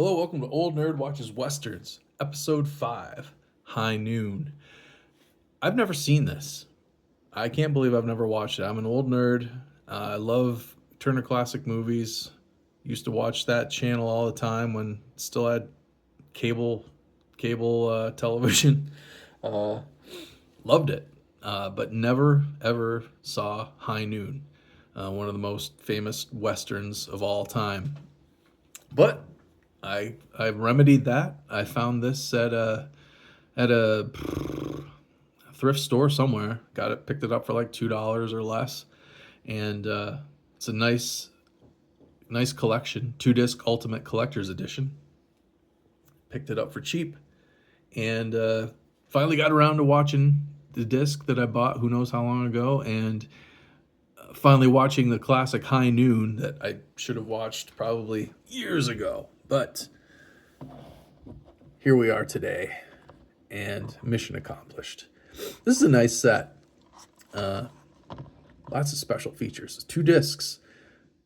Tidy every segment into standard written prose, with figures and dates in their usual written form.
Hello, welcome to Old Nerd Watches Westerns, Episode 5, High Noon. I've never seen this. I can't believe I've never watched it. I'm an old nerd. I love Turner Classic Movies. Used to watch that channel all the time when it still had cable television. Uh, Loved it, but never ever saw High Noon, one of the most famous westerns of all time. But I remedied that. I found this at a thrift store somewhere. Picked it up for like $2 or less, and it's a nice collection, 2 disc Ultimate Collector's Edition. Picked it up for cheap, and finally got around to watching the disc that I bought who knows how long ago, and finally watching the classic High Noon that I should have watched probably years ago. But here we are today, and mission accomplished. This is a nice set. Lots of special features. 2 discs.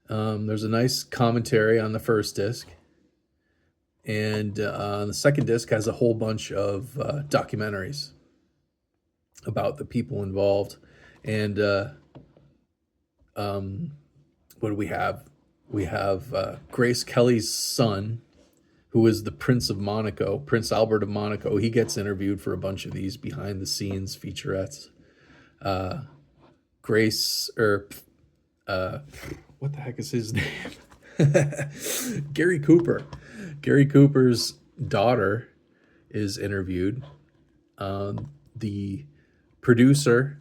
There's a nice commentary on the first disc, and the second disc has a whole bunch of documentaries about the people involved. And what do we have? We have Grace Kelly's son, who is the Prince of Monaco, Prince Albert of Monaco. He gets interviewed for a bunch of these behind the scenes featurettes. Grace, or what the heck is his name? Gary Cooper. Gary Cooper's daughter is interviewed. The producer,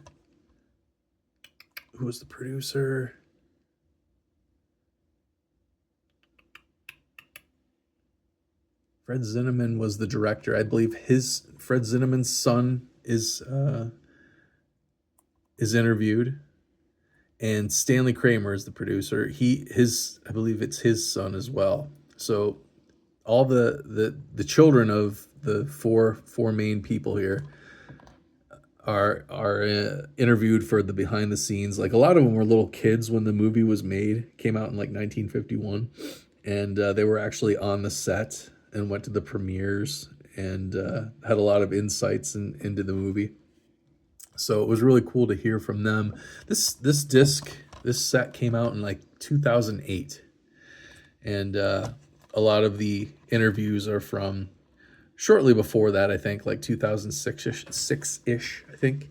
who was the producer? Fred Zinnemann was the director. I believe Fred Zinnemann's son is interviewed, and Stanley Kramer is the producer. I believe it's his son as well. So all the children of the four main people here are interviewed for the behind the scenes. Like, a lot of them were little kids when the movie was made. Came out in like 1951, and they were actually on the set and went to the premieres and had a lot of insights into the movie. So it was really cool to hear from them. This set came out in like 2008, and a lot of the interviews are from shortly before that. I think like 2006-ish. I think.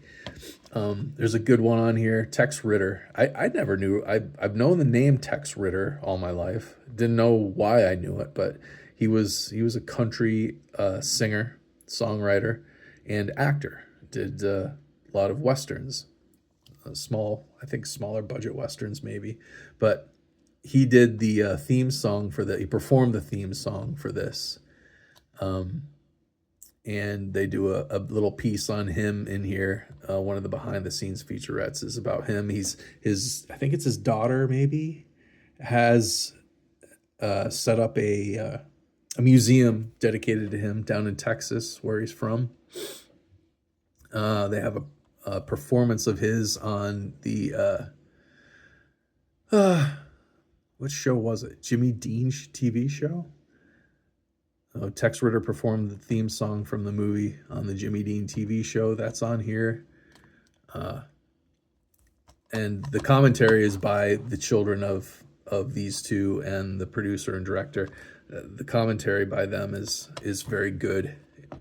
There's a good one on here. Tex Ritter. I never knew. I've known the name Tex Ritter all my life. Didn't know why I knew it, but he was a country singer, songwriter, and actor. Did a lot of westerns, smaller budget westerns maybe, but he did the theme song he performed the theme song for this. And they do a little piece on him in here. One of the behind the scenes featurettes is about him. I think it's his daughter maybe, has set up a museum dedicated to him down in Texas, where he's from. They have a performance of his on the what show was it? Jimmy Dean TV show. Tex Ritter performed the theme song from the movie on the Jimmy Dean TV show. That's on here. And the commentary is by the children of these two and the producer and director. The commentary by them is very good.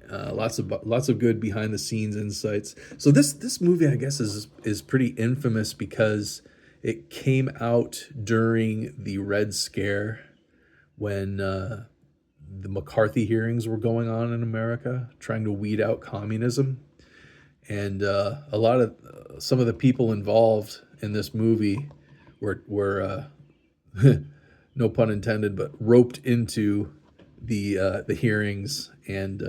Lots of good behind the scenes insights. So this movie, I guess, is pretty infamous because it came out during the Red Scare, when the McCarthy hearings were going on in America, trying to weed out communism. And some of the people involved in this movie were no pun intended, but roped into the hearings, and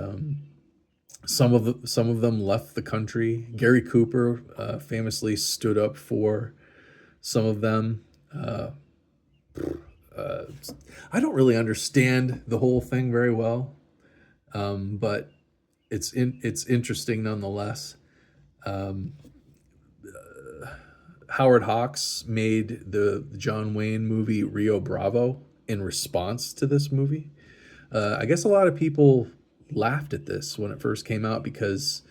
some of them left the country. Gary Cooper famously stood up for some of them. I don't really understand the whole thing very well, but it's interesting nonetheless. Howard Hawks made the John Wayne movie Rio Bravo in response to this movie. I guess a lot of people laughed at this when it first came out because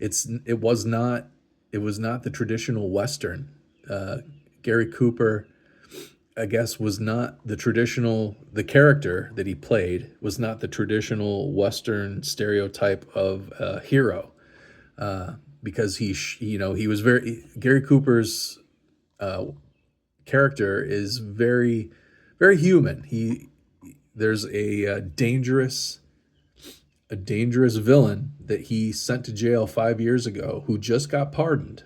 it was not the traditional Western. Gary Cooper, I guess, was not the character that he played was not the traditional Western stereotype of a hero. Because he was Gary Cooper's character is very, very human. There's a dangerous villain that he sent to jail 5 years ago who just got pardoned,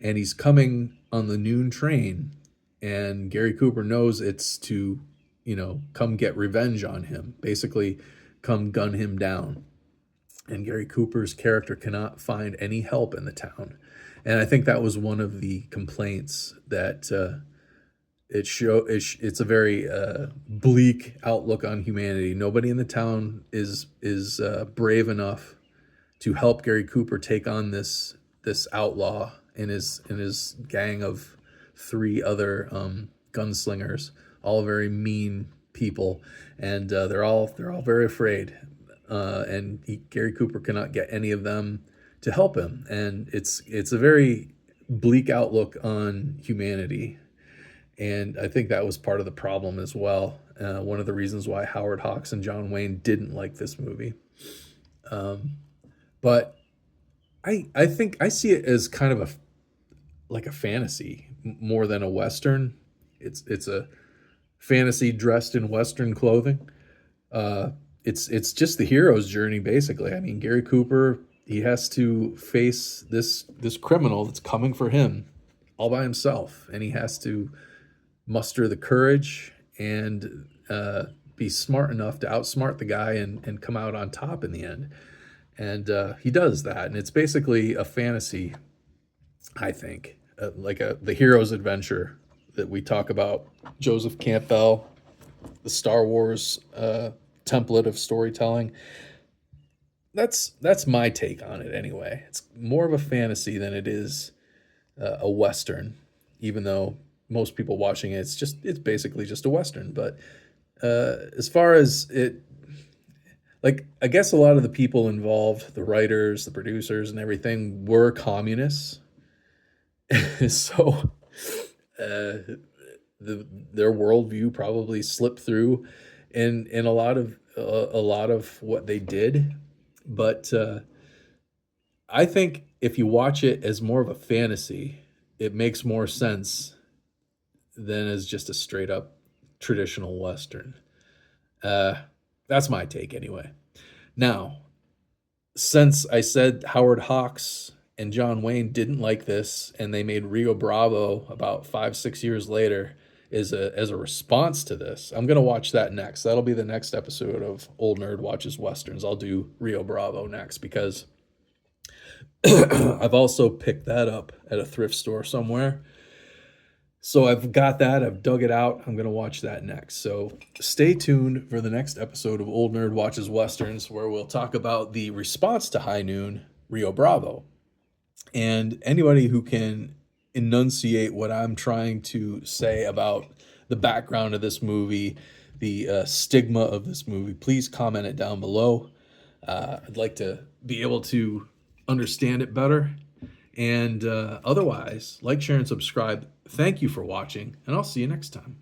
and he's coming on the noon train, and Gary Cooper knows it's to, come get revenge on him, basically come gun him down. And Gary Cooper's character cannot find any help in the town. And I think that was one of the complaints that it's a very bleak outlook on humanity. Nobody in the town is brave enough to help Gary Cooper take on this outlaw and his gang of three other gunslingers, all very mean people, and they're all very afraid. Gary Cooper cannot get any of them to help him, and it's a very bleak outlook on humanity. And I think that was part of the problem as well. One of the reasons why Howard Hawks and John Wayne didn't like this movie. But I think I see it as kind of like a fantasy more than a Western. It's a fantasy dressed in Western clothing. It's just the hero's journey, basically. I mean, Gary Cooper, he has to face this criminal that's coming for him all by himself, and he has to muster the courage and be smart enough to outsmart the guy and come out on top in the end. And he does that, and it's basically a fantasy, I think, like the hero's adventure that we talk about. Joseph Campbell, the Star Wars template of storytelling. That's my take on it anyway. It's more of a fantasy than it is a Western, even though most people watching it, it's basically just a Western. But as far as it, like, I guess a lot of the people involved, the writers, the producers, and everything, were communists. So their worldview probably slipped through in a lot of what they did. But I think if you watch it as more of a fantasy, it makes more sense than as just a straight up traditional Western. That's my take anyway. Now, since I said Howard Hawks and John Wayne didn't like this, and they made Rio Bravo about 5-6 years later as a response to this, I'm gonna watch that next. That'll be the next episode of Old Nerd Watches Westerns. I'll do Rio Bravo next because I've also picked that up at a thrift store somewhere. So I've got that. I've dug it out. I'm going to watch that next. So stay tuned for the next episode of Old Nerd Watches Westerns, where we'll talk about the response to High Noon, Rio Bravo. And anybody who can enunciate what I'm trying to say about the background of this movie, the stigma of this movie, please comment it down below. I'd like to be able to understand it better. And otherwise, like, share, and subscribe. Thank you for watching, and I'll see you next time.